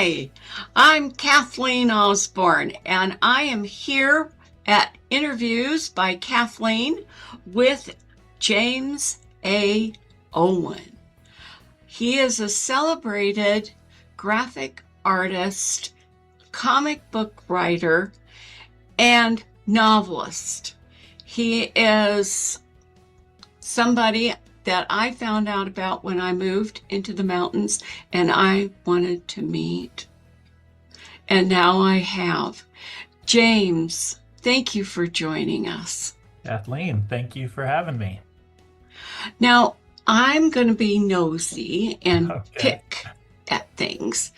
Hi, I'm Kathleen Osborne, and I am here at Interviews by Kathleen with James A. Owen. He is a celebrated graphic artist, comic book writer, and novelist. He is somebody that I found out about when I moved into the mountains and I wanted to meet. And now I have. James, thank you for joining us. Kathleen, thank you for having me. Now, I'm going to be nosy and Okay. pick at things.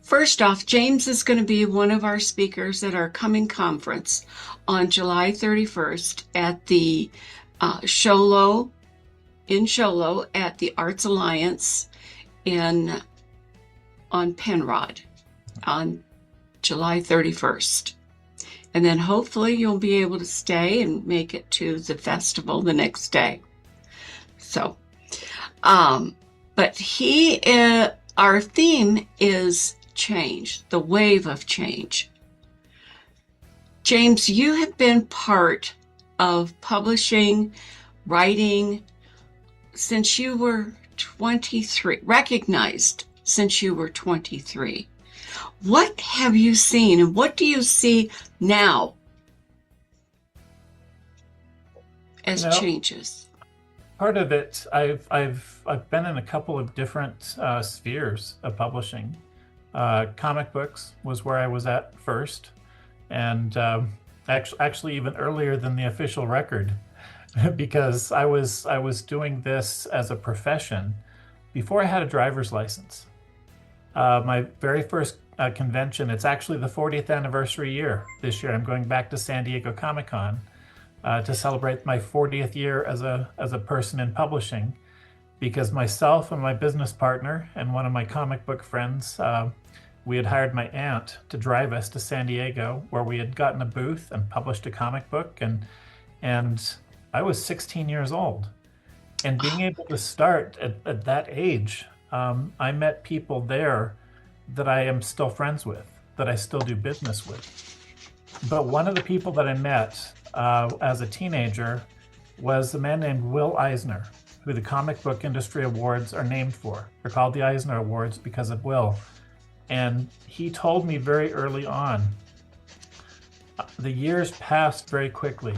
First off, James is going to be one of our speakers at our coming conference on July 31st at the Show Low at the Arts Alliance on Penrod on July 31st. And then hopefully you'll be able to stay and make it to the festival the next day. So, but our theme is change, the wave of change. James, you have been part of publishing, writing, since you were 23, recognized since you were 23. What have you seen and what do you see now as changes? Part of it, I've been in a couple of different spheres of publishing. Comic books was where I was at first, and actually even earlier than the official record. Because I was doing this as a profession before I had a driver's license. My very first convention, it's actually the 40th anniversary year this year. I'm going back to San Diego Comic-Con to celebrate my 40th year as a person in publishing, because myself and my business partner and one of my comic book friends, we had hired my aunt to drive us to San Diego, where we had gotten a booth and published a comic book, and I was 16 years old, and being able to start at that age, I met people there that I am still friends with, that I still do business with. But one of the people that I met as a teenager was a man named Will Eisner, who the comic book industry awards are named for. They're called the Eisner Awards because of Will. And he told me very early on, the years passed very quickly.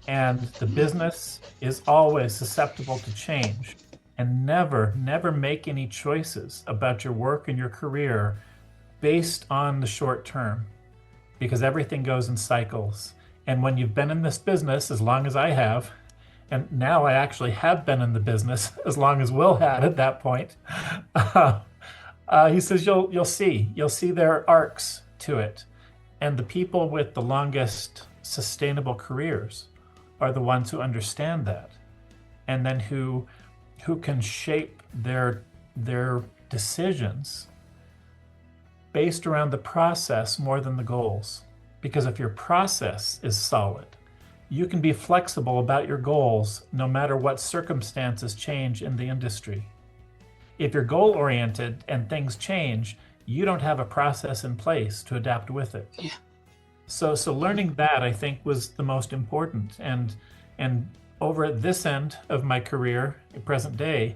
And the business is always susceptible to change. And never make any choices about your work and your career based on the short term, because everything goes in cycles. And when you've been in this business as long as I have, and now I actually have been in the business as long as Will had at that point, he says you'll see there are arcs to it. And the people with the longest sustainable careers are the ones who understand that, and then who can shape their decisions based around the process more than the goals. Because if your process is solid, you can be flexible about your goals no matter what circumstances change in the industry. If you're goal-oriented and things change, you don't have a process in place to adapt with it. Yeah. So learning that, I think, was the most important. And over at this end of my career, present day,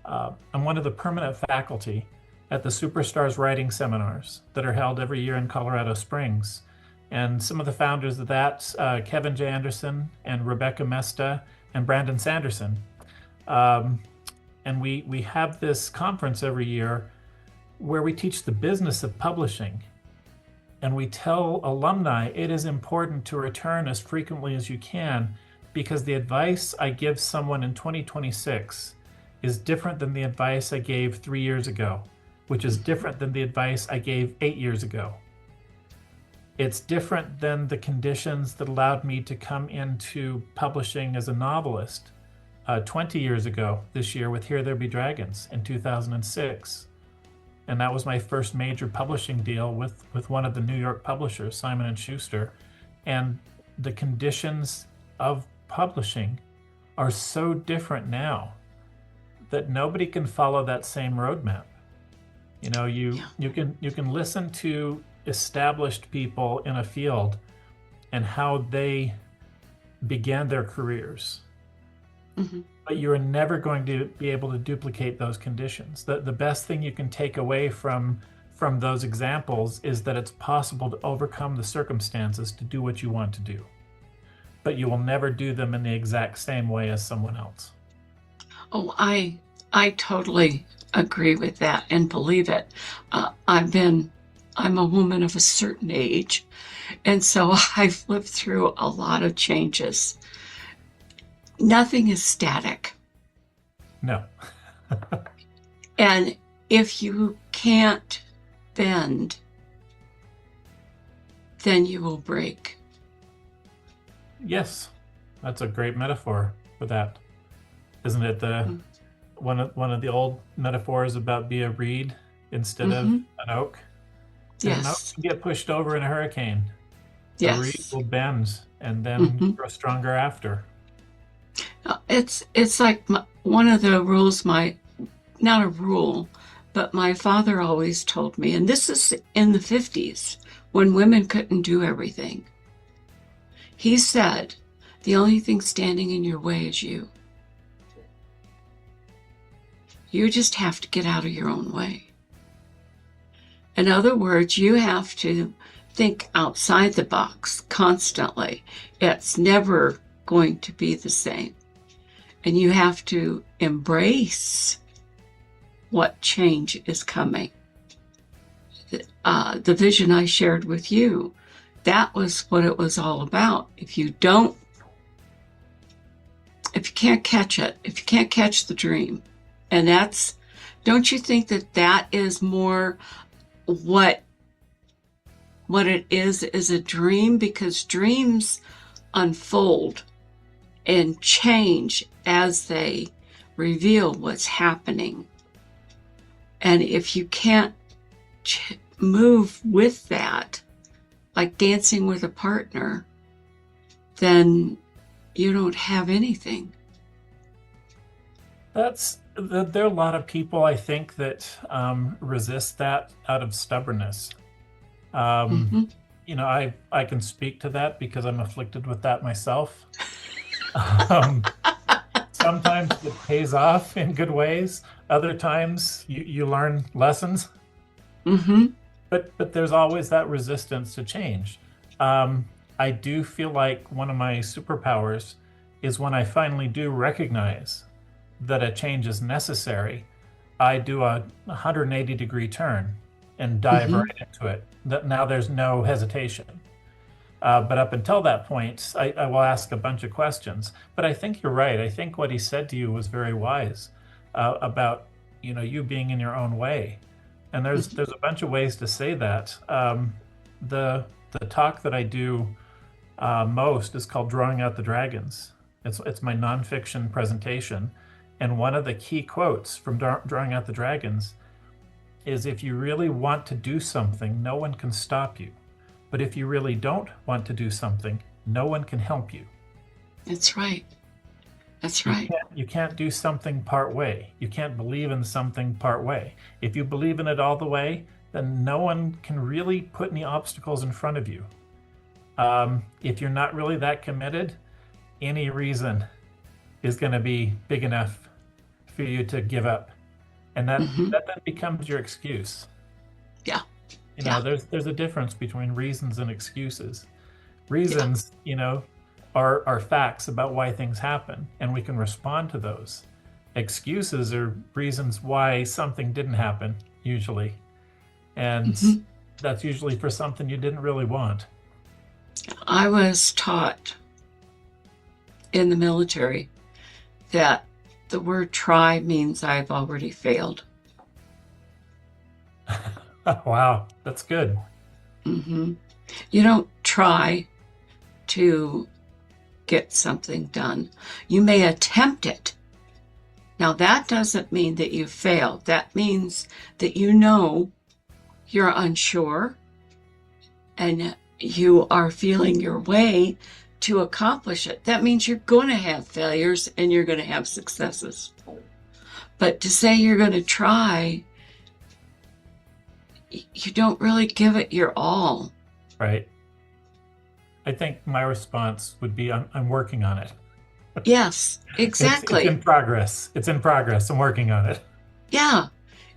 I'm one of the permanent faculty at the Superstars Writing Seminars that are held every year in Colorado Springs. And some of the founders of that, Kevin J. Anderson and Rebecca Mesta and Brandon Sanderson. And we have this conference every year where we teach the business of publishing. And we tell alumni it is important to return as frequently as you can, because the advice I give someone in 2026 is different than the advice I gave 3 years ago, which is different than the advice I gave 8 years ago. It's different than the conditions that allowed me to come into publishing as a novelist 20 years ago this year with Here There Be Dragons in 2006. And that was my first major publishing deal with one of the New York publishers, Simon & Schuster. And the conditions of publishing are so different now that nobody can follow that same roadmap. You can listen to established people in a field and how they began their careers. Mm-hmm. But you're never going to be able to duplicate those conditions. The best thing you can take away from those examples is that it's possible to overcome the circumstances to do what you want to do. But you will never do them in the exact same way as someone else. Oh, I totally agree with that and believe it. I'm a woman of a certain age, and so I've lived through a lot of changes. Nothing is static. No. And if you can't bend, then you will break. Yes, that's a great metaphor for that. Isn't it one of the old metaphors about be a reed instead of an oak? Yes. An oak can get pushed over in a hurricane. Yes. The reed will bend and then grow stronger after. It's like one of the rules, not a rule, but my father always told me, and this is in the 50s when women couldn't do everything. He said, the only thing standing in your way is you. You just have to get out of your own way. In other words, you have to think outside the box constantly. It's never going to be the same. And you have to embrace what change is coming. The vision I shared with you, that was what it was all about. If you can't catch it, if you can't catch the dream, and don't you think that is more what it is a dream? Because dreams unfold and change as they reveal what's happening. And if you can't move with that, like dancing with a partner, then you don't have anything. There are a lot of people, I think, that resist that out of stubbornness. I can speak to that because I'm afflicted with that myself. Sometimes it pays off in good ways. Other times you learn lessons. But there's always that resistance to change. I do feel like one of my superpowers is when I finally do recognize that a change is necessary, I do a 180-degree turn and dive right into it. Now there's no hesitation. But up until that point, I will ask a bunch of questions. But I think you're right. I think what he said to you was very wise about you being in your own way. And there's a bunch of ways to say that. The talk that I do most is called Drawing Out the Dragons. It's my nonfiction presentation. And one of the key quotes from Drawing Out the Dragons is, if you really want to do something, no one can stop you. But if you really don't want to do something, no one can help you. That's right. That's right. You can't do something part way. You can't believe in something part way. If you believe in it all the way, then no one can really put any obstacles in front of you. If you're not really that committed, any reason is going to be big enough for you to give up. And that then becomes your excuse. Yeah. There's a difference between reasons and excuses. Reasons, are facts about why things happen, and we can respond to those. Excuses are reasons why something didn't happen, usually. And that's usually for something you didn't really want. I was taught in the military that the word try means I've already failed. Wow, that's good. You don't try to get something done. You may attempt it. Now, that doesn't mean that you failed. That means that you're unsure and you are feeling your way to accomplish it. That means you're going to have failures and you're going to have successes. But to say you're going to try you don't really give it your all. Right. I think my response would be, I'm working on it. Yes, It's in exactly. progress. It's in progress. I'm working on it. Yeah.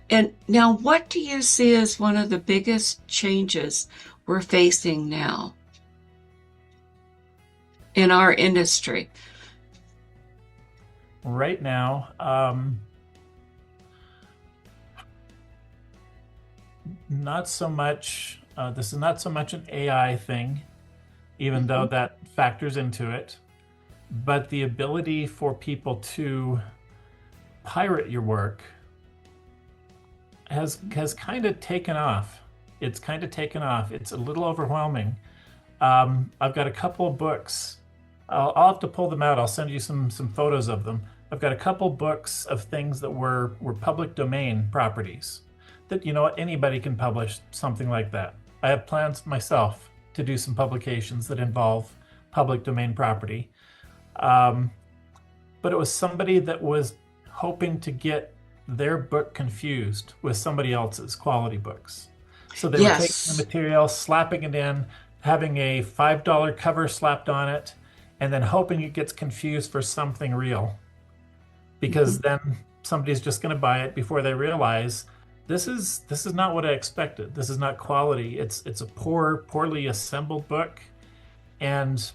And now, what do you see as one of the biggest changes we're facing now in our industry? Right now, not so much, this is not so much an AI thing, even though that factors into it, but the ability for people to pirate your work has kind of taken off. It's kind of taken off. It's a little overwhelming. I've got a couple of books. I'll have to pull them out. I'll send you some photos of them. I've got a couple books of things that were public domain properties that, you know, anybody can publish something like that. I have plans myself to do some publications that involve public domain property. But it was somebody that was hoping to get their book confused with somebody else's quality books. So they were taking the Yes. material, slapping it in, having a $5 cover slapped on it, and then hoping it gets confused for something real. Because then somebody's just going to buy it before they realize this is not what I expected. This is not quality. It's a poorly assembled book. And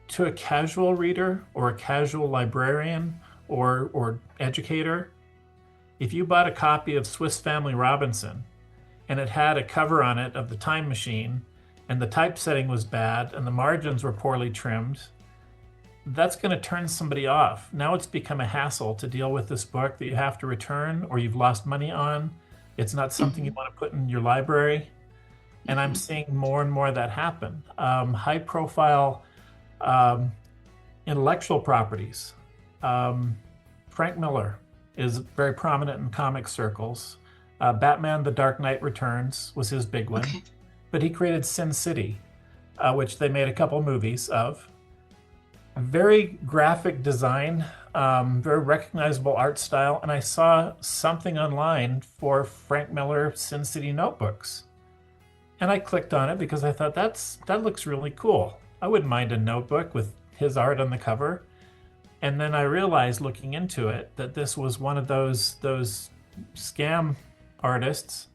to a casual reader or a casual librarian or educator, if you bought a copy of Swiss Family Robinson and it had a cover on it of the time machine and the typesetting was bad and the margins were poorly trimmed, that's going to turn somebody off. Now it's become a hassle to deal with this book that you have to return or you've lost money on. It's not something you want to put in your library. And I'm seeing more and more of that happen. High profile intellectual properties. Frank Miller is very prominent in comic circles. Batman: The Dark Knight Returns was his big one. Okay. But he created Sin City, which they made a couple movies of. Very graphic design, very recognizable art style. And I saw something online for Frank Miller Sin City notebooks. And I clicked on it because I thought that looks really cool. I wouldn't mind a notebook with his art on the cover. And then I realized looking into it that this was one of those scam artists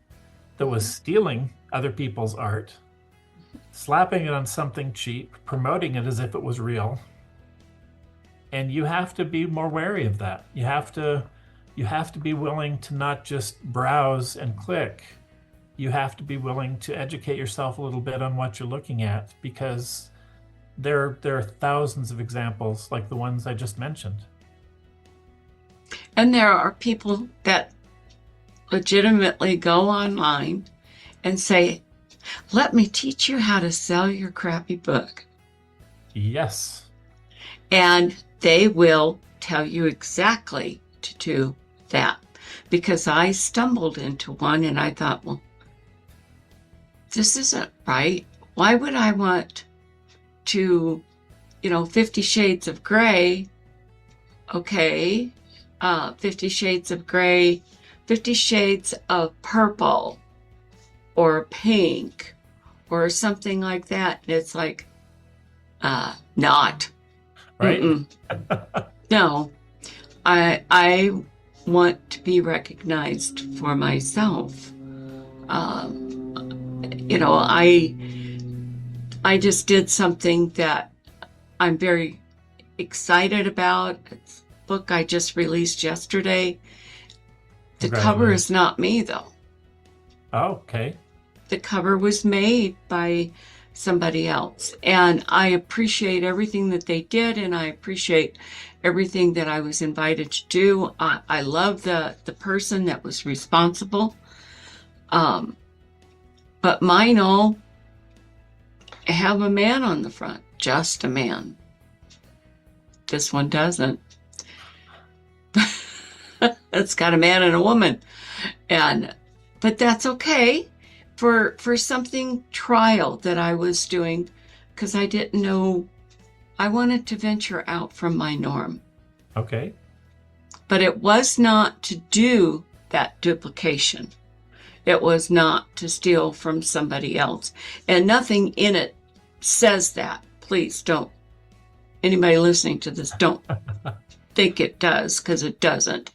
that was stealing other people's art, slapping it on something cheap, promoting it as if it was real. And you have to be more wary of that. You have to be willing to not just browse and click. You have to be willing to educate yourself a little bit on what you're looking at, because there are thousands of examples like the ones I just mentioned. And there are people that legitimately go online and say, let me teach you how to sell your crappy book. Yes. And they will tell you exactly to do that. Because I stumbled into one and I thought, well, this isn't right. Why would I want to, 50 Shades of Grey? Okay. 50 Shades of Grey, 50 Shades of Purple or pink or something like that. It's like, not. Right? No, I want to be recognized for myself. I just did something that I'm very excited about. It's a book I just released yesterday. The cover is not me, though. Oh, okay. The cover was made by somebody else. And I appreciate everything that they did, and I appreciate everything that I was invited to do. I love the person that was responsible. But mine all have a man on the front, just a man. This one doesn't. It's got a man and a woman. But that's okay. For something trial that I was doing, because I didn't know, I wanted to venture out from my norm. Okay. But it was not to do that duplication. It was not to steal from somebody else. And nothing in it says that. Please don't. Anybody listening to this, don't think it does, because it doesn't.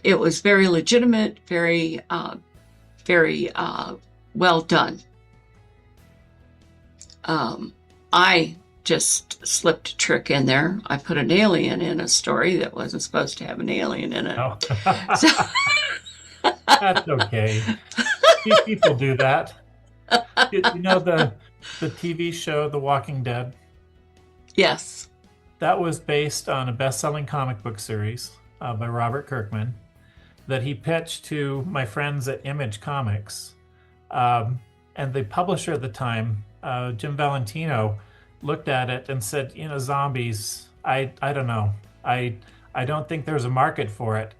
It was very legitimate, very well done. I just slipped a trick in there. I put an alien in a story that wasn't supposed to have an alien in it. Oh. So, That's okay. People do that. You know the TV show The Walking Dead? yes. That was based on a best-selling comic book series by Robert Kirkman that he pitched to my friends at Image Comics. And the publisher at the time, Jim Valentino, looked at it and said, zombies, I don't know. I don't think there's a market for it.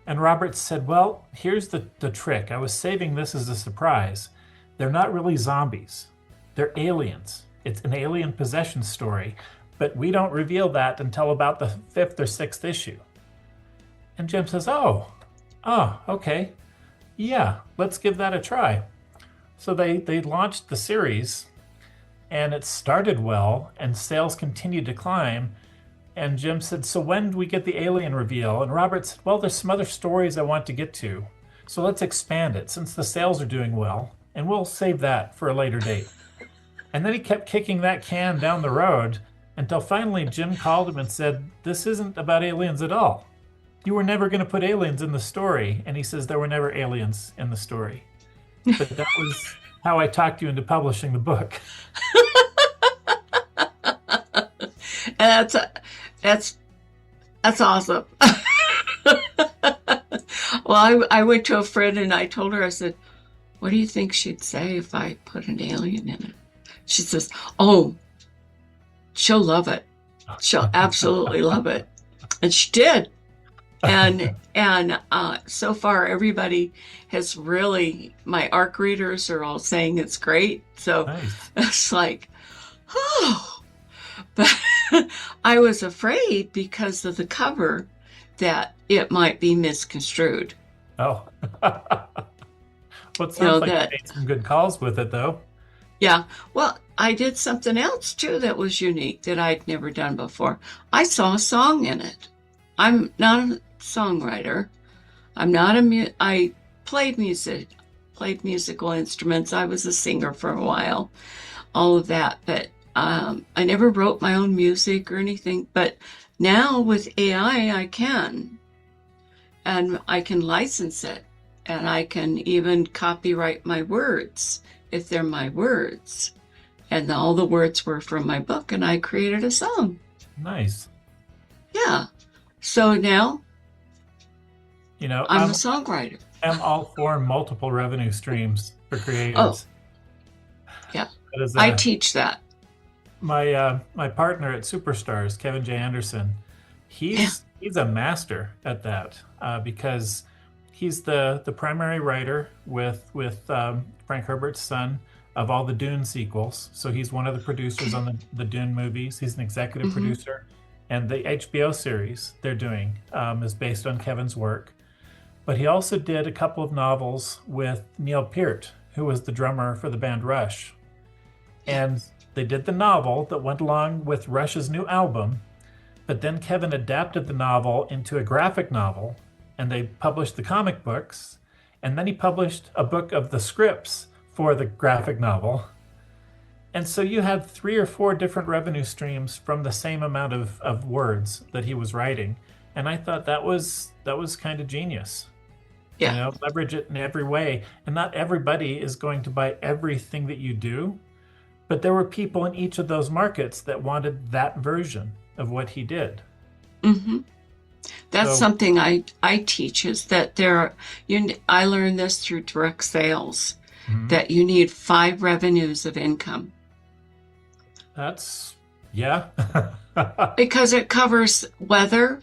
And Robert said, well, here's the trick. I was saving this as a surprise. They're not really zombies. They're aliens. It's an alien possession story, but we don't reveal that until about the 5th or 6th issue. And Jim says, oh, okay. Yeah, let's give that a try. So they launched the series, and it started well, and sales continued to climb. And Jim said, so when do we get the alien reveal? And Robert said, well, there's some other stories I want to get to. So let's expand it since the sales are doing well, and we'll save that for a later date. And then he kept kicking that can down the road until finally Jim called him and said, this isn't about aliens at all. You were never going to put aliens in the story. And he says, there were never aliens in the story. But that was how I talked you into publishing the book. And that's awesome. Well, I went to a friend and I told her, I said, what do you think she'd say if I put an alien in it? She says, oh, she'll love it. She'll absolutely love it. And she did. And so far everybody has really, my ARC readers are all saying it's great. So nice. It's like, oh, but I was afraid because of the cover that it might be misconstrued. Oh, well, it sounds like you made some good calls with it though. Yeah. Well, I did something else too that was unique that I'd never done before. I saw a song in it. I'm not a songwriter. I played musical instruments. I was a singer for a while, all of that. But I never wrote my own music or anything. But now with AI, I can. And I can license it. And I can even copyright my words if they're my words. And all the words were from my book, and I created a song. Nice. Yeah. So now, I'm a songwriter. I'm all for multiple revenue streams for creators. Oh, yeah. I teach that. My partner at Superstars, Kevin J. Anderson, he's a master at that because he's the primary writer with Frank Herbert's son of all the Dune sequels. So he's one of the producers on the Dune movies. He's an executive producer. And the HBO series they're doing is based on Kevin's work. But he also did a couple of novels with Neil Peart, who was the drummer for the band Rush. And they did the novel that went along with Rush's new album. But then Kevin adapted the novel into a graphic novel, and they published the comic books. And then he published a book of the scripts for the graphic novel. And so you had 3 or 4 different revenue streams from the same amount of words that he was writing. And I thought that was kind of genius. Yeah. Leverage it in every way. And not everybody is going to buy everything that you do, but there were people in each of those markets that wanted that version of what he did. Mm-hmm. That's something I teach, is that I learned this through direct sales, that you need 5 revenues of income. That's, yeah. Because it covers weather,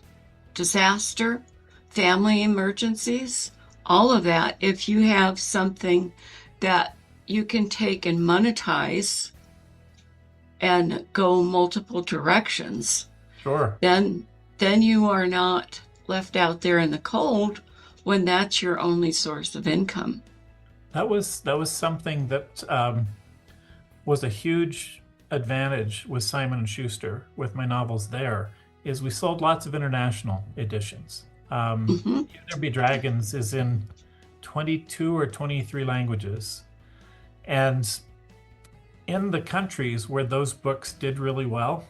disaster, family emergencies, all of that. If you have something that you can take and monetize and go multiple directions, sure, then you are not left out there in the cold when that's your only source of income. That was something that was a huge advantage with Simon and Schuster with my novels. There is we sold lots of international editions. Hmm. There Be Dragons is in 22 or 23 languages, and in the countries where those books did really well,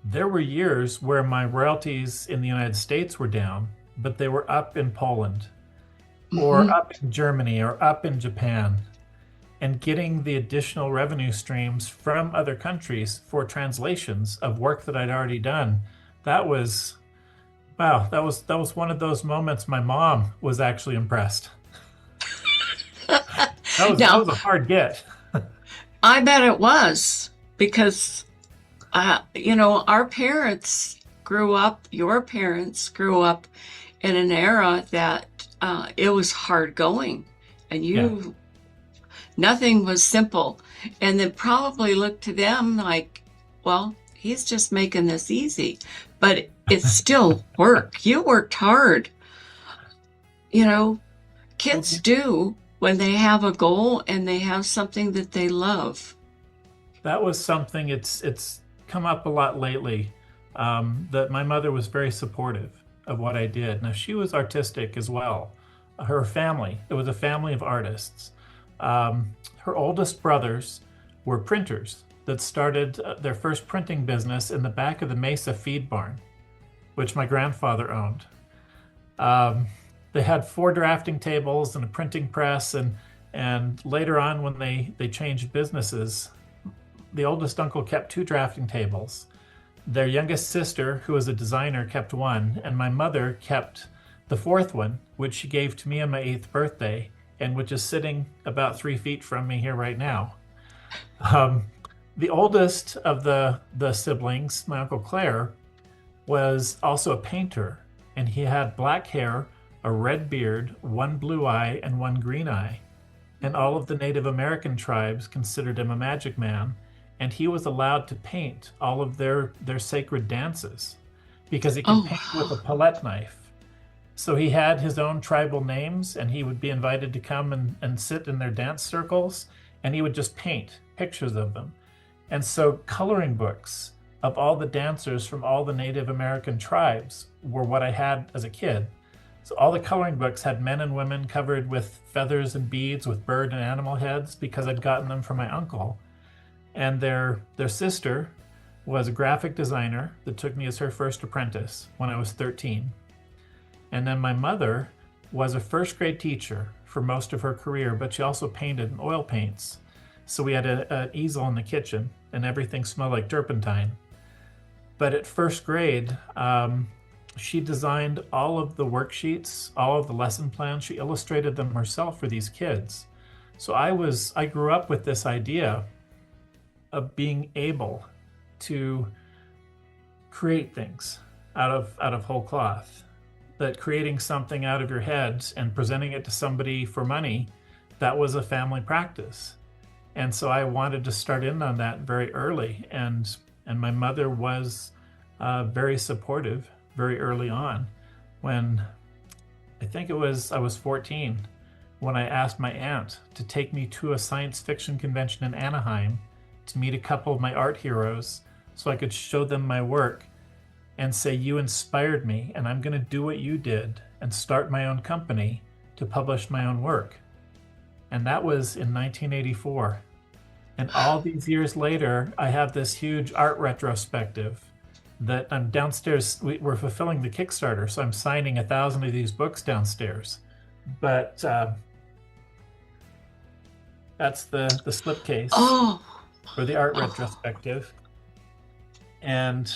there were years where my royalties in the United States were down, but they were up in Poland or Hmm. up in Germany or up in Japan, and getting the additional revenue streams from other countries for translations of work that I'd already done. That was wow, that was one of those moments my mom was actually impressed. That was Now, a hard get. I bet it was because, our parents grew up, your parents grew up in an era that it was hard going, and Yeah. nothing was simple. And then probably looked to them like, well, he's just making this easy. But it's still work. You worked hard. You know, kids do when they have a goal and they have something that they love. That was something it's come up a lot lately. That my mother was very supportive of what I did. Now she was artistic as well. Her family, it was a family of artists. Her oldest brothers were printers that started their first printing business in the back of the Mesa feed barn, which my grandfather owned. Um, they had 4 drafting tables and a printing press, and later on when they changed businesses, the oldest uncle kept 2 drafting tables. Their youngest sister, who was a designer, kept one, and my mother kept the 4th one, which she gave to me on my 8th birthday, and which is sitting about 3 feet from me here right now. Um, the oldest of the siblings, my Uncle Claire, was also a painter, and he had black hair, a red beard, 1 blue eye, and 1 green eye. And all of the Native American tribes considered him a magic man, and he was allowed to paint all of their sacred dances because he could Oh, paint with a palette knife. So he had his own tribal names, and he would be invited to come and sit in their dance circles, and he would just paint pictures of them. And so coloring books of all the dancers from all the Native American tribes were what I had as a kid. So all the coloring books had men and women covered with feathers and beads with bird and animal heads because I'd gotten them from my uncle. And their sister was a graphic designer that took me as her first apprentice when I was 13. And then my mother was a first grade teacher for most of her career, but she also painted in oil paints. So we had an easel in the kitchen, and everything smelled like turpentine. But at first grade, she designed all of the worksheets, all of the lesson plans. She illustrated them herself for these kids. So I grew up with this idea of being able to create things out of whole cloth. That creating something out of your head and presenting it to somebody for money, that was a family practice. And so I wanted to start in on that very early. And my mother was very supportive very early on. When I think I was 14, when I asked my aunt to take me to a science fiction convention in Anaheim to meet a couple of my art heroes so I could show them my work and say, you inspired me, and I'm going to do what you did and start my own company to publish my own work. And that was in 1984. And all these years later, I have this huge art retrospective that I'm downstairs. We're fulfilling the Kickstarter, so I'm signing 1,000 of these books downstairs. But that's the slipcase oh, for the art retrospective. And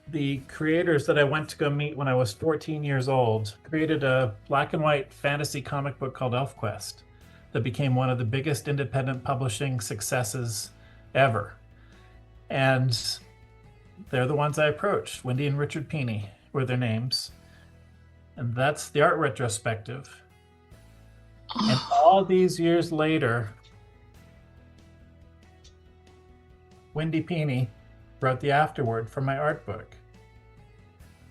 the creators that I went to go meet when I was 14 years old created a black and white fantasy comic book called ElfQuest that became one of the biggest independent publishing successes ever. And they're the ones I approached. Wendy and Richard Peeney were their names. And that's the art retrospective. And all these years later, Wendy Peeney wrote the afterword for my art book.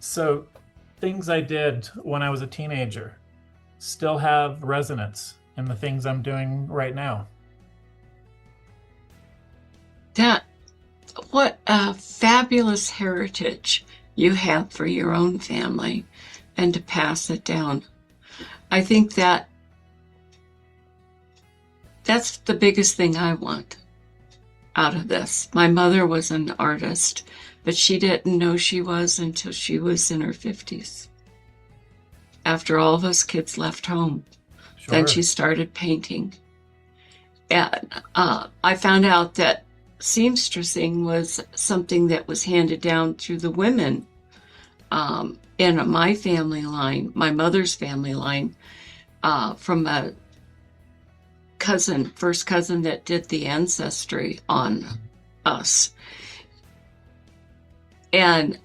So things I did when I was a teenager. still have resonance in the things I'm doing right now. What a fabulous heritage you have for your own family, and to pass it down. I think that's the biggest thing I want out of this. My mother was an artist, but she didn't know she was until she was in her 50s. After all of us kids left home, Sure. then she started painting. And I found out that seamstressing was something that was handed down through the women in my family line, my mother's family line, from a first cousin that did the ancestry on us. And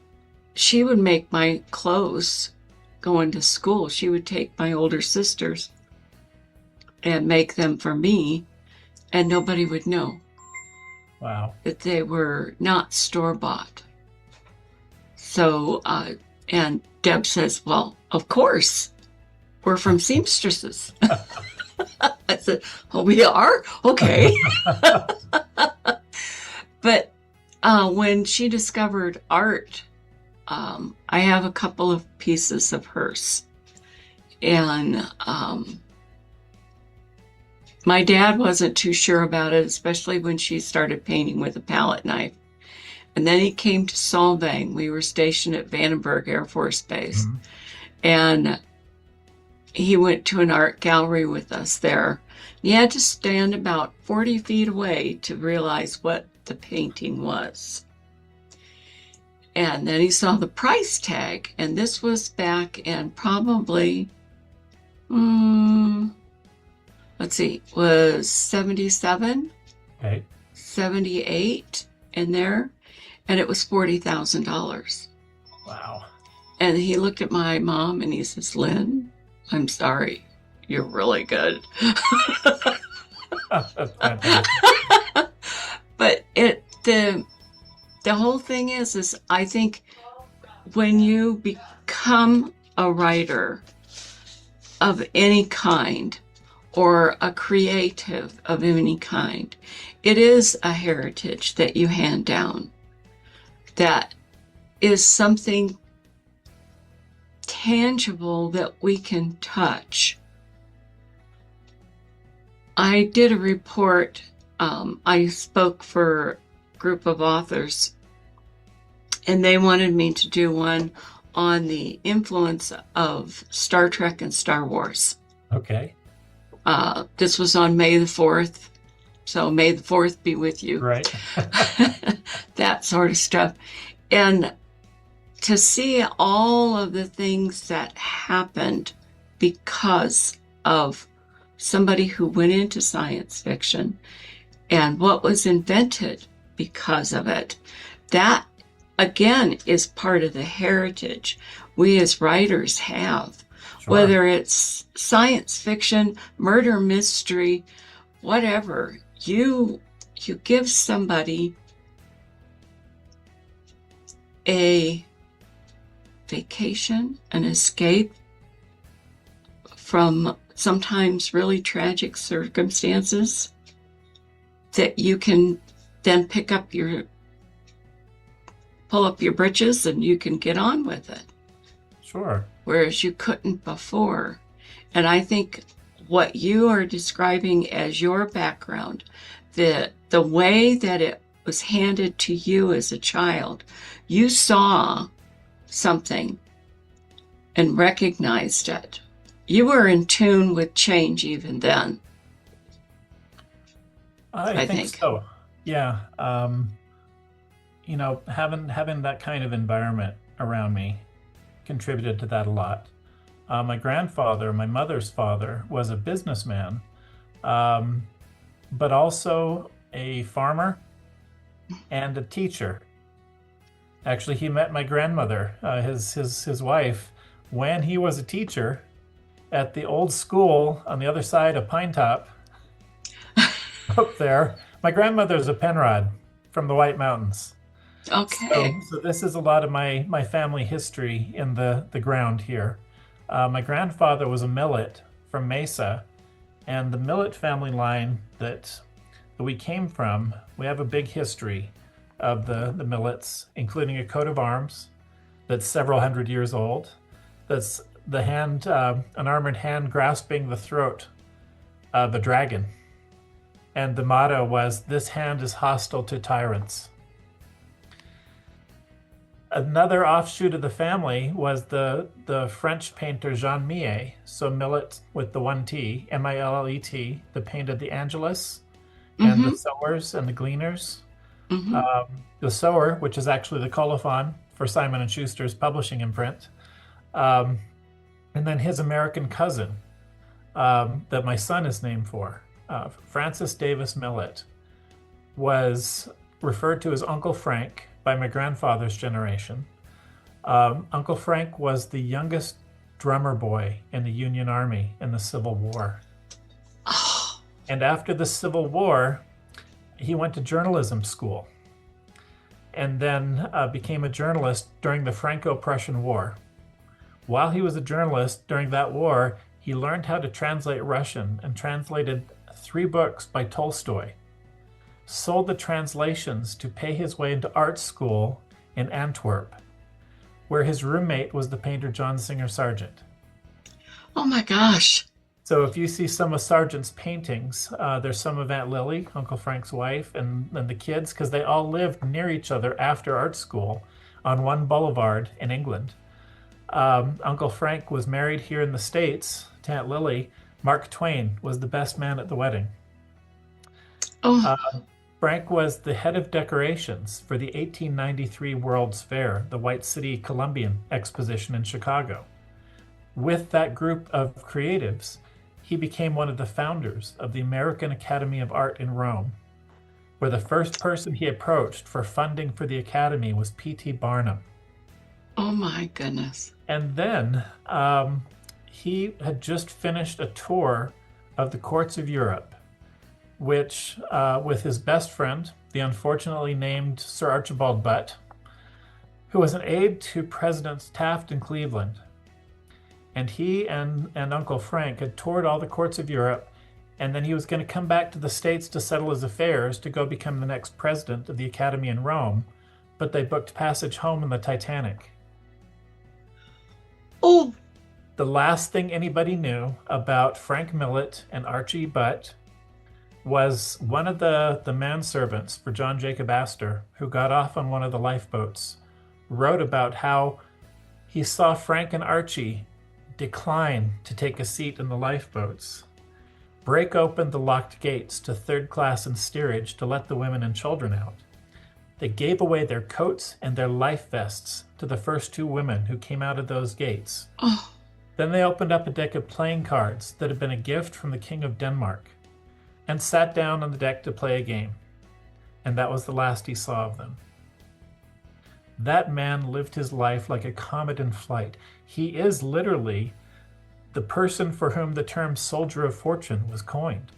she would make my clothes going to school. She would take my older sisters and make them for me, and nobody would know. Wow. That they were not store-bought. So, and Deb says, well, of course, we're from seamstresses. I said, oh, we are? Okay. But when she discovered art, I have a couple of pieces of hers. And my dad wasn't too sure about it, especially when she started painting with a palette knife. And then he came to Solvang. We were stationed at Vandenberg Air Force Base. Mhm. And he went to an art gallery with us there. He had to stand about 40 feet away to realize what the painting was. And then he saw the price tag. And this was back in probably, let's see, was 77, Okay. 78 in there, and it was $40,000. Wow. And he looked at my mom and he says, Lynn, I'm sorry, you're really good. That's fantastic. But the whole thing is I think when you become a writer of any kind, or a creative of any kind, it is a heritage that you hand down that is something tangible that we can touch. I did a report, I spoke for a group of authors, and they wanted me to do one on the influence of Star Trek and Star Wars. Okay. This was on May the 4th, so May the 4th be with you. Right. That sort of stuff. And to see all of the things that happened because of somebody who went into science fiction and what was invented because of it, that, again, is part of the heritage we as writers have. Sure. Whether it's science fiction, murder mystery, whatever, you give somebody a vacation, an escape from sometimes really tragic circumstances that you can then pull up your britches and you can get on with it. Sure. Whereas you couldn't before. And I think what you are describing as your background, the way that it was handed to you as a child, you saw something and recognized it. You were in tune with change even then. I think so. Yeah. Having that kind of environment around me contributed to that a lot. My grandfather, my mother's father, was a businessman, but also a farmer and a teacher. Actually, he met my grandmother, his wife, when he was a teacher at the old school on the other side of Pine Top up there. My grandmother's a Penrod from the White Mountains. Okay. So this is a lot of my family history in the ground here. My grandfather was a millet from Mesa, and the Millet family line that we came from, we have a big history of the Millets, including a coat of arms that's several hundred years old. That's the hand, an armored hand grasping the throat of a dragon. And the motto was, "This hand is hostile to tyrants." Another offshoot of the family was the French painter Jean Millet, so Millet with the one T, Millet, that painted the Angelus and the Sowers and the Gleaners. The Sower, which is actually the colophon for Simon & Schuster's publishing imprint. And then his American cousin that my son is named for, Francis Davis Millet, was referred to as Uncle Frank by my grandfather's generation. Uncle Frank was the youngest drummer boy in the Union Army in the Civil War. Oh. And after the Civil War, he went to journalism school and then became a journalist during the Franco-Prussian War. While he was a journalist during that war, he learned how to translate Russian and translated 3 books by Tolstoy. Sold the translations to pay his way into art school in Antwerp, where his roommate was the painter John Singer Sargent. Oh my gosh. So if you see some of Sargent's paintings, there's some of Aunt Lily, Uncle Frank's wife, and the kids, because they all lived near each other after art school on one boulevard in England. Uncle Frank was married here in the States to Aunt Lily. Mark Twain was the best man at the wedding. Oh. Frank was the head of decorations for the 1893 World's Fair, the White City Columbian Exposition in Chicago. With that group of creatives, he became one of the founders of the American Academy of Art in Rome, where the first person he approached for funding for the Academy was P.T. Barnum. Oh my goodness. And then he had just finished a tour of the courts of Europe, which, with his best friend, the unfortunately named Sir Archibald Butt, who was an aide to Presidents Taft and Cleveland. And he and Uncle Frank had toured all the courts of Europe, and then he was going to come back to the States to settle his affairs to go become the next president of the Academy in Rome, but they booked passage home in the Titanic. Oh. The last thing anybody knew about Frank Millet and Archie Butt was one of the manservants for John Jacob Astor, who got off on one of the lifeboats, wrote about how he saw Frank and Archie decline to take a seat in the lifeboats, break open the locked gates to third class and steerage to let the women and children out. They gave away their coats and their life vests to the first 2 women who came out of those gates. Oh. Then they opened up a deck of playing cards that had been a gift from the King of Denmark and sat down on the deck to play a game. And that was the last he saw of them. That man lived his life like a comet in flight. He is literally the person for whom the term soldier of fortune was coined.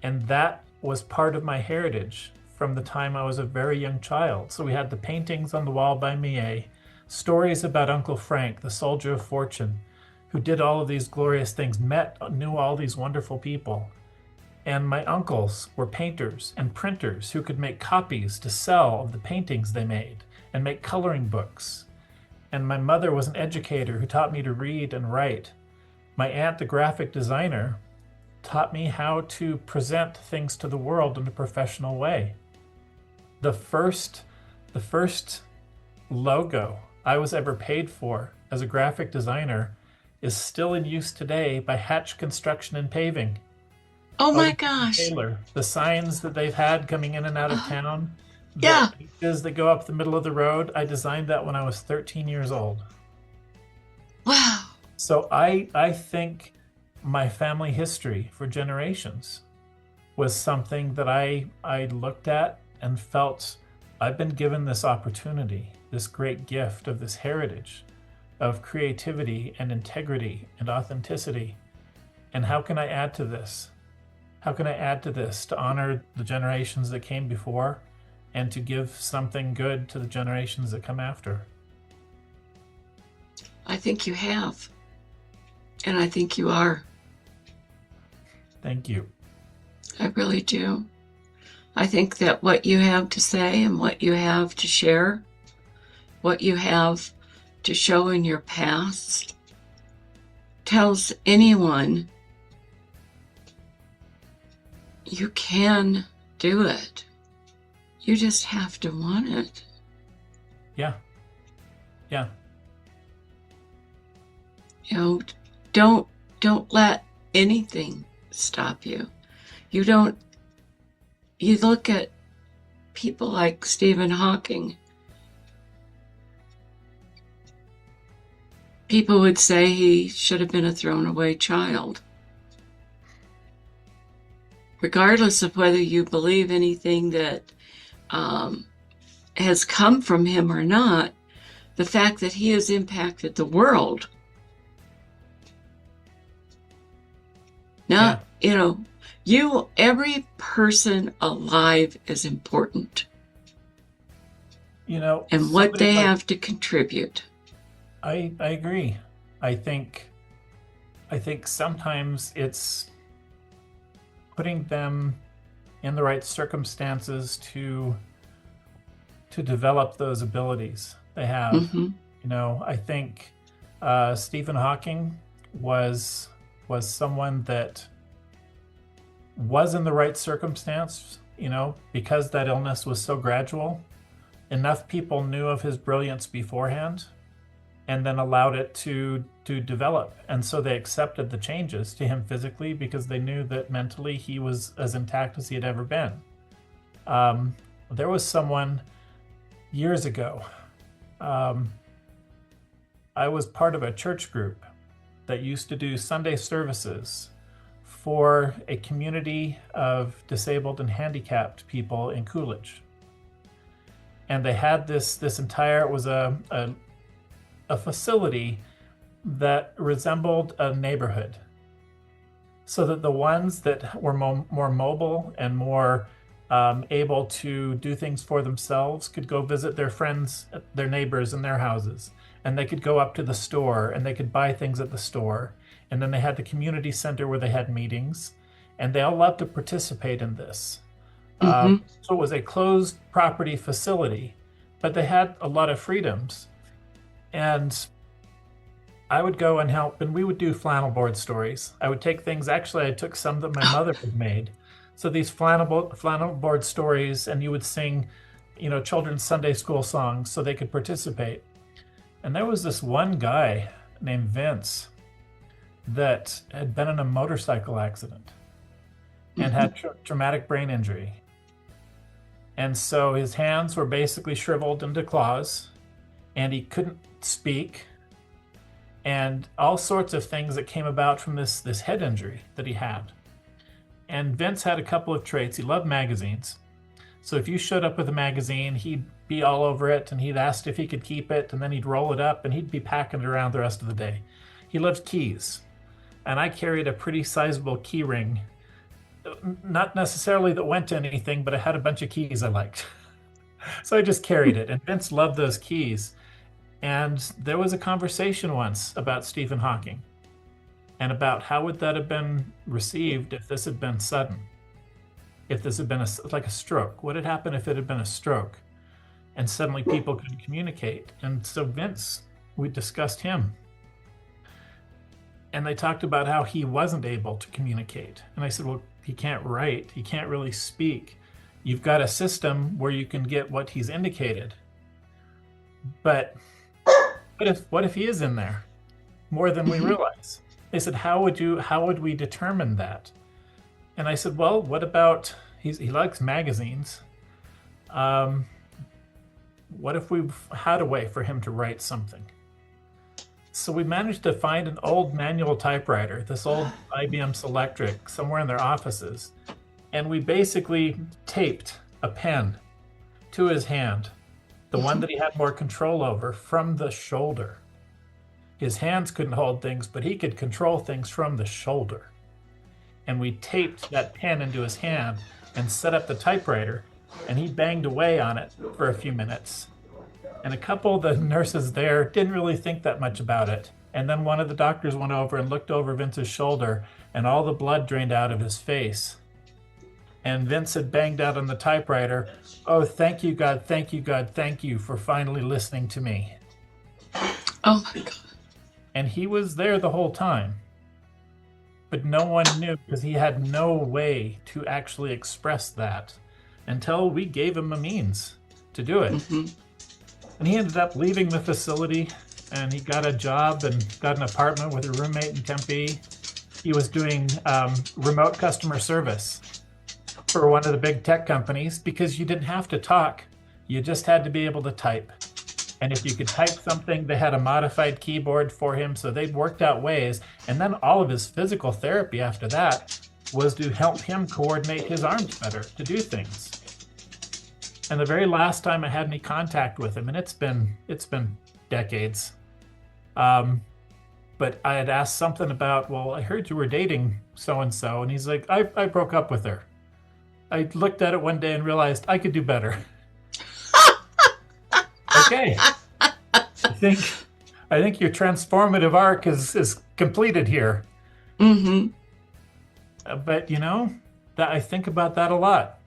And that was part of my heritage from the time I was a very young child. So we had the paintings on the wall by Millet, stories about Uncle Frank, the soldier of fortune, who did all of these glorious things, knew all these wonderful people. And my uncles were painters and printers who could make copies to sell of the paintings they made and make coloring books. And my mother was an educator who taught me to read and write. My aunt, the graphic designer, taught me how to present things to the world in a professional way. The first logo I was ever paid for as a graphic designer is still in use today by Hatch Construction and Paving. Oh my gosh. Taylor, the signs that they've had coming in and out of town, Yeah. the beaches that go up the middle of the road, I designed that when I was 13 years old. Wow. So I think my family history for generations was something that I looked at and felt I've been given this opportunity, this great gift of this heritage of creativity and integrity and authenticity. And how can I add to this? How can I add to this to honor the generations that came before and to give something good to the generations that come after? I think you have. And I think you are Thank you. I really do. I think that what you have to say and what you have to share, what you have to show in your past, tells anyone you can do it. You just have to want it. Yeah. Yeah. You know, don't let anything stop you. You look at people like Stephen Hawking. People would say he should have been a thrown away child. Regardless of whether you believe anything that has come from him or not, the fact that he has impacted the world. Not, every person alive is important. And what they have to contribute. I agree. I think sometimes it's putting them in the right circumstances to develop those abilities they have. Mm-hmm. I think Stephen Hawking was someone that was in the right circumstance, because that illness was so gradual. Enough people knew of his brilliance beforehand and then allowed it to develop. And so they accepted the changes to him physically because they knew that mentally he was as intact as he had ever been. There was someone years ago, I was part of a church group that used to do Sunday services for a community of disabled and handicapped people in Coolidge. And they had this entire, it was a facility that resembled a neighborhood, so that the ones that were more mobile and more able to do things for themselves could go visit their friends, their neighbors in their houses, and they could go up to the store and they could buy things at the store. And then they had the community center where they had meetings, and they all loved to participate in this. Mm-hmm. So it was a closed property facility, but they had a lot of freedoms. And I would go and help, and we would do flannel board stories. I would take things, actually I took some that my mother had made. So these flannel board stories, and you would sing, children's Sunday school songs so they could participate. And there was this one guy named Vince that had been in a motorcycle accident and had traumatic brain injury. And so his hands were basically shriveled into claws, and he couldn't speak, and all sorts of things that came about from this head injury that he had. And Vince had a couple of traits. He loved magazines. So if you showed up with a magazine, he'd be all over it, and he'd ask if he could keep it, and then he'd roll it up, and he'd be packing it around the rest of the day. He loved keys. And I carried a pretty sizable key ring, not necessarily that went to anything, but I had a bunch of keys I liked. So I just carried it. And Vince loved those keys. And there was a conversation once about Stephen Hawking and about how would that have been received if this had been sudden, if this had been like a stroke. What had happened if it had been a stroke and suddenly people couldn't communicate? And so Vince, we discussed him. And they talked about how he wasn't able to communicate. And I said, well, he can't write. He can't really speak. You've got a system where you can get what he's indicated. But what if he is in there more than we realize? They said, how would we determine that? And I said, well, what about, he likes magazines. What if we had a way for him to write something? So we managed to find an old manual typewriter, this old IBM Selectric, somewhere in their offices. And we basically taped a pen to his hand, the one that he had more control over, from the shoulder. His hands couldn't hold things, but he could control things from the shoulder. And we taped that pen into his hand and set up the typewriter, and he banged away on it for a few minutes. And a couple of the nurses there didn't really think that much about it. And then one of the doctors went over and looked over Vince's shoulder, and all the blood drained out of his face. And Vince had banged out on the typewriter, "Oh, thank you, God, thank you, God, thank you for finally listening to me." Oh my God. And he was there the whole time. But no one knew, because he had no way to actually express that until we gave him a means to do it. And he ended up leaving the facility, and he got a job and got an apartment with a roommate in Tempe. He was doing remote customer service for one of the big tech companies, because you didn't have to talk. You just had to be able to type. And if you could type something, they had a modified keyboard for him. So they'd worked out ways. And then all of his physical therapy after that was to help him coordinate his arms better to do things. And the very last time I had any contact with him, and it's been decades, but I had asked something about, well, I heard you were dating so-and-so. And he's like, I broke up with her. I looked at it one day and realized I could do better. Okay. I think your transformative arc is completed here. But that I think about that a lot.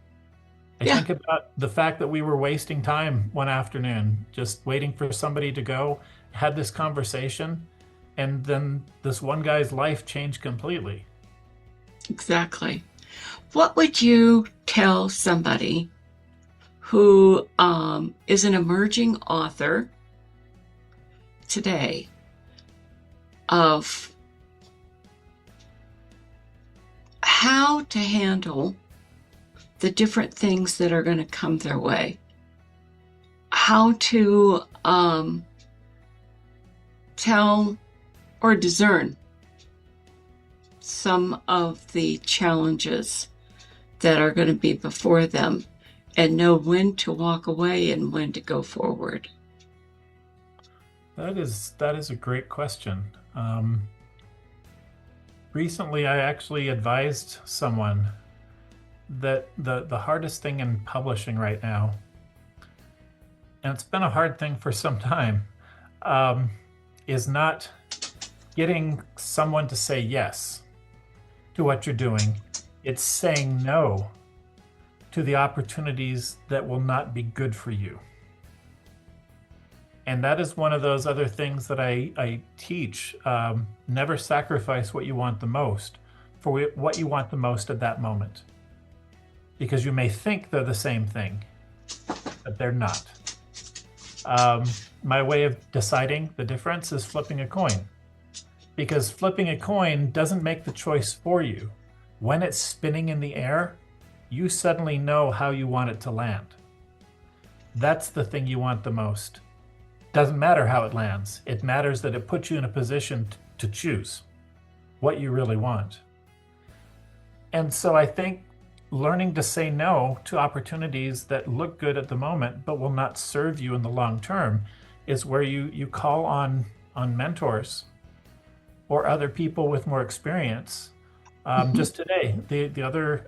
I think about the fact that we were wasting time one afternoon, just waiting for somebody to go, had this conversation, and then this one guy's life changed completely. Exactly. What would you tell somebody who is an emerging author today of how to handle the different things that are going to come their way? How to tell or discern some of the challenges that are going to be before them, and know when to walk away and when to go forward? That is a great question. Recently, I actually advised someone that the hardest thing in publishing right now, and it's been a hard thing for some time, is not getting someone to say yes to what you're doing. It's saying no to the opportunities that will not be good for you. And that is one of those other things that I teach. Never sacrifice what you want the most for what you want the most at that moment. Because you may think they're the same thing, but they're not. My way of deciding the difference is flipping a coin. Because flipping a coin doesn't make the choice for you. When it's spinning in the air, you suddenly know how you want it to land. That's the thing you want the most. Doesn't matter how it lands. It matters that it puts you in a position to choose what you really want. And so I think learning to say no to opportunities that look good at the moment but will not serve you in the long term is where you call on mentors or other people with more experience. Just today, the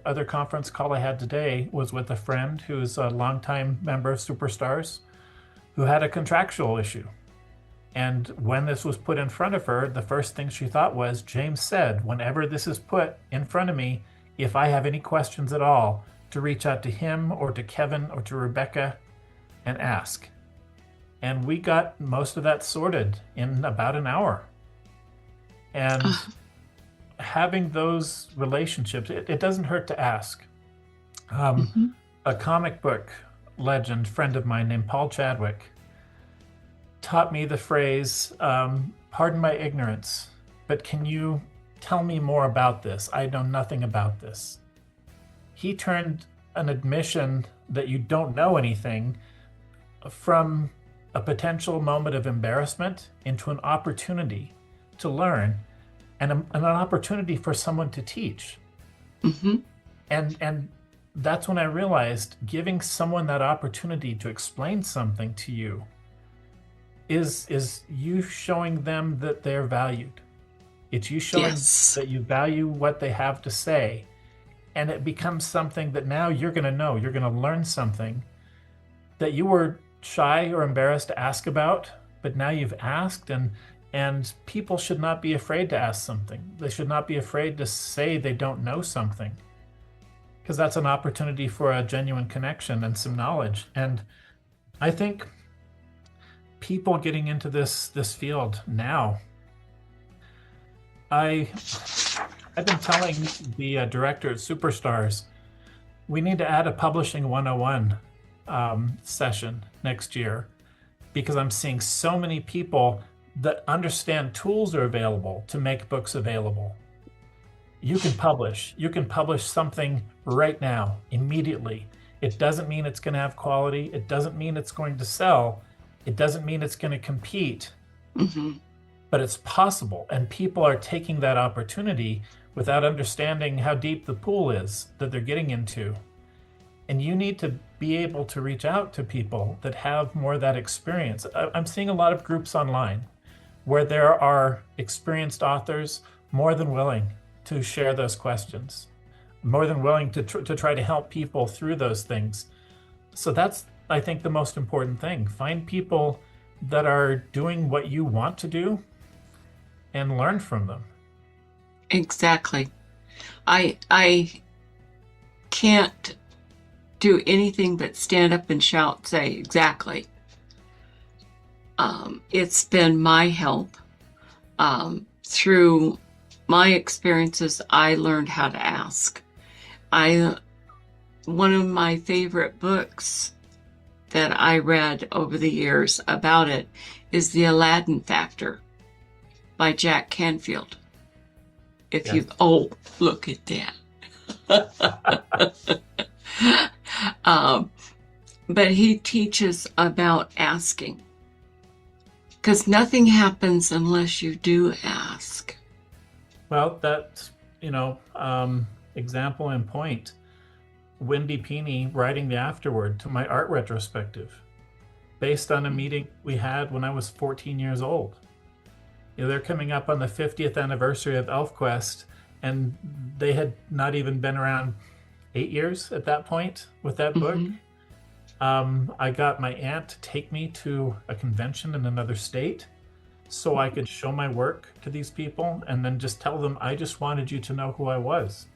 other conference call I had today was with a friend who's a longtime member of Superstars who had a contractual issue. And when this was put in front of her, the first thing she thought was, James said, whenever this is put in front of me, if I have any questions at all, to reach out to him or to Kevin or to Rebecca and ask. And we got most of that sorted in about an hour. And having those relationships, it doesn't hurt to ask. A comic book legend friend of mine named Paul Chadwick taught me the phrase, pardon my ignorance, but can you tell me more about this? I know nothing about this. He turned an admission that you don't know anything from a potential moment of embarrassment into an opportunity to learn and an opportunity for someone to teach. And that's when I realized giving someone that opportunity to explain something to you is you showing them that they're valued. It's you showing that you value what they have to say. And it becomes something that now you're going to know. You're going to learn something that you were shy or embarrassed to ask about, but now you've asked, and And people should not be afraid to ask something. They should not be afraid to say they don't know something, because that's an opportunity for a genuine connection and some knowledge. And I think people getting into this field now, I've been telling the director at Superstars, we need to add a publishing 101 session next year, because I'm seeing so many people that understand tools are available to make books available. You can publish something right now, immediately. It doesn't mean it's going to have quality. It doesn't mean it's going to sell. It doesn't mean it's going to compete. Mm-hmm. But it's possible, and people are taking that opportunity without understanding how deep the pool is that they're getting into. And you need to be able to reach out to people that have more of that experience. I'm seeing a lot of groups online where there are experienced authors more than willing to share those questions, more than willing to try to help people through those things. So that's, I think, the most important thing. Find people that are doing what you want to do and learn from them. Exactly. I can't do anything but stand up and shout, say, exactly. It's been my help. Through my experiences, I learned how to ask. One of my favorite books that I read over the years about it is The Aladdin Factor by Jack Canfield. Look at that. But he teaches about asking. Because nothing happens unless you do ask. Well, that's, example and point. Wendy Peeney writing the afterword to my art retrospective based on a meeting we had when I was 14 years old. They're coming up on the 50th anniversary of ElfQuest, and they had not even been around 8 years at that point with that book. I got my aunt to take me to a convention in another state so I could show my work to these people and then just tell them, I just wanted you to know who I was.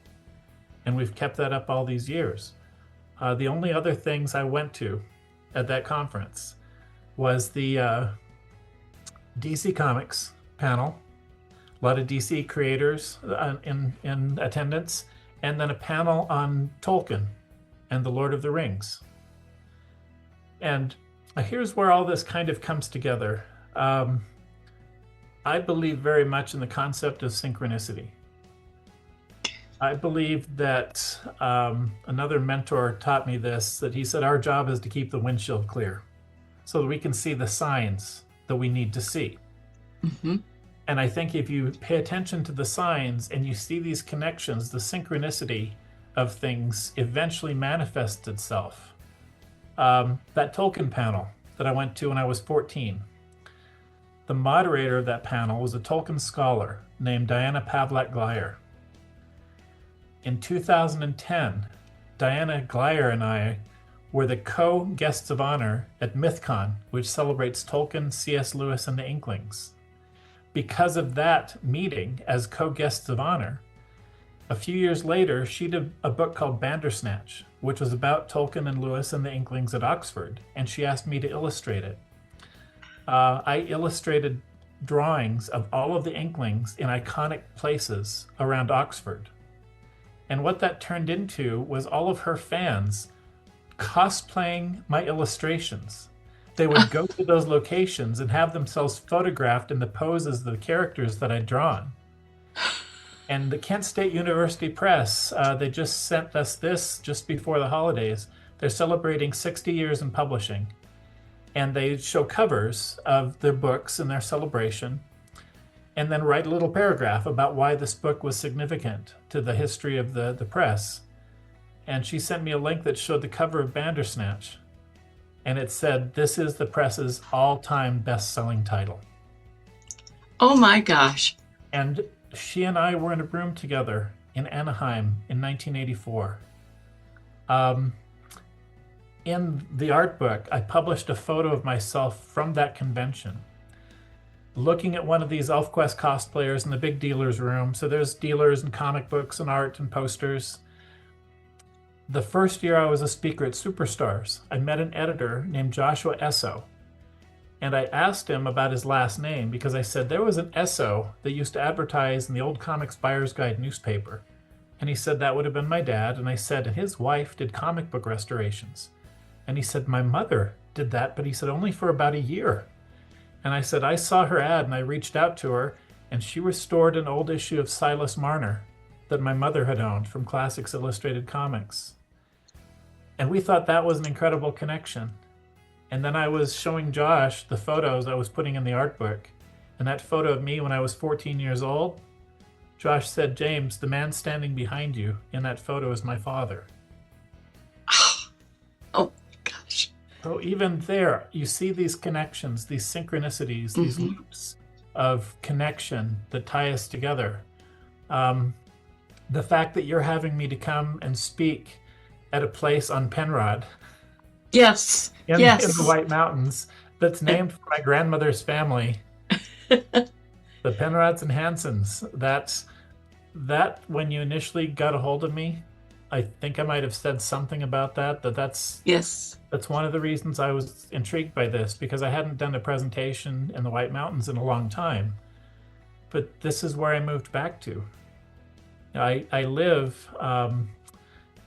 And we've kept that up all these years. The only other things I went to at that conference was the DC Comics panel, a lot of DC creators in attendance, and then a panel on Tolkien and the Lord of the Rings. And here's where all this kind of comes together. I believe very much in the concept of synchronicity. I believe that another mentor taught me this, that he said our job is to keep the windshield clear so that we can see the signs that we need to see. Mm-hmm. And I think if you pay attention to the signs and you see these connections, the synchronicity of things eventually manifests itself. That Tolkien panel that I went to when I was 14, the moderator of that panel was a Tolkien scholar named Diana Pavlak Goyer. In 2010, Diana Goyer and I were the co-guests of honor at MythCon, which celebrates Tolkien, C.S. Lewis, and the Inklings. Because of that meeting as co-guests of honor, a few years later, she did a book called Bandersnatch, which was about Tolkien and Lewis and the Inklings at Oxford, and she asked me to illustrate it. I illustrated drawings of all of the Inklings in iconic places around Oxford. And what that turned into was all of her fans cosplaying my illustrations. They would go to those locations and have themselves photographed in the poses of the characters that I'd drawn. And the Kent State University Press, they just sent us this just before the holidays. They're celebrating 60 years in publishing. And they show covers of their books in their celebration, and then write a little paragraph about why this book was significant to the history of the press. And she sent me a link that showed the cover of Bandersnatch. And it said, this is the press's all-time best-selling title. Oh my gosh. And she and I were in a room together in Anaheim in 1984. In the art book, I published a photo of myself from that convention. looking at one of these ElfQuest cosplayers in the big dealer's room. So there's dealers and comic books and art and posters. The first year I was a speaker at Superstars, I met an editor named Joshua Esso. And I asked him about his last name because I said there was an Esso that used to advertise in the old Comics Buyer's Guide newspaper. And he said that would have been my dad. And I said, and his wife did comic book restorations. And he said, my mother did that, but he said only for about a year. And I said, I saw her ad and I reached out to her, and she restored an old issue of Silas Marner that my mother had owned from Classics Illustrated Comics. And we thought that was an incredible connection. And then I was showing Josh the photos I was putting in the art book. And that photo of me when I was 14 years old, Josh said, James, the man standing behind you in that photo is my father. Oh, gosh. So even there, you see these connections, these synchronicities, these loops of connection that tie us together. The fact that you're having me to come and speak at a place on Penrod. Yes. In the White Mountains, that's named for my grandmother's family. The Penrods and Hansons. That when you initially got a hold of me, I think I might have said something about that's one of the reasons I was intrigued by this, because I hadn't done a presentation in the White Mountains in a long time. But this is where I moved back to. I live,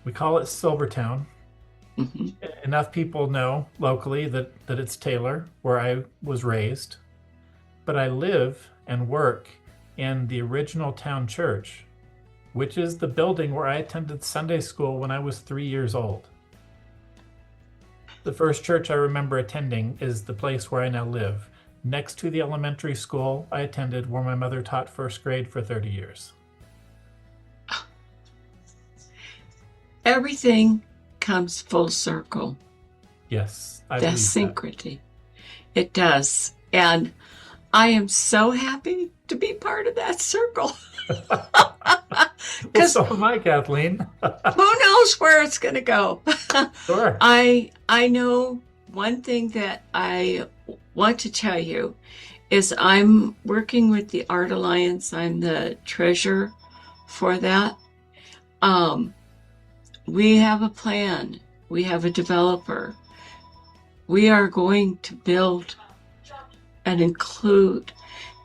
we call it Silvertown. Enough people know locally that it's Taylor, where I was raised. But I live and work in the original town church, which is the building where I attended Sunday school when I was 3 years old. The first church I remember attending is the place where I now live, next to the elementary school I attended where my mother taught first grade for 30 years. Everything comes full circle. Yes, That's synchrony. It does. And I am so happy to be part of that circle. Well, so am I, Kathleen. Who knows where it's going to go? Sure. I know one thing that I want to tell you is I'm working with the Art Alliance. I'm the treasurer for that. We have a plan. We have a developer. We are going to build and include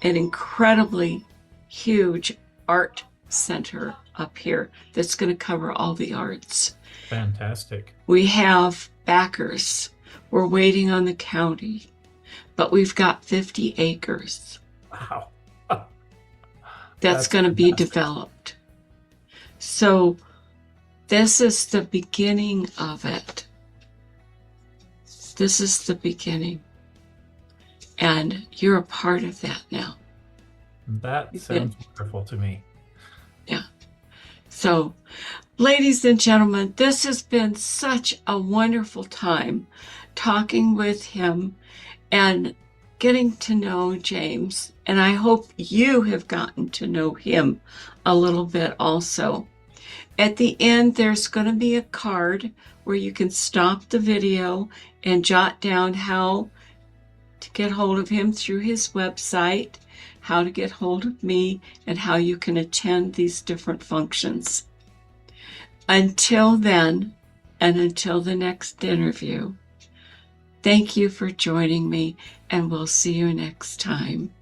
an incredibly huge art center up here that's going to cover all the arts. Fantastic. We have backers. We're waiting on the county, but we've got 50 acres. Wow. That's going to be developed. So this is the beginning of it. This is the beginning. And you're a part of that now. That sounds wonderful to me. Yeah. So, ladies and gentlemen, this has been such a wonderful time talking with him and getting to know James. And I hope you have gotten to know him a little bit also. At the end, there's going to be a card where you can stop the video and jot down how to get hold of him through his website, how to get hold of me, and how you can attend these different functions. Until then, and until the next interview, thank you for joining me, and we'll see you next time.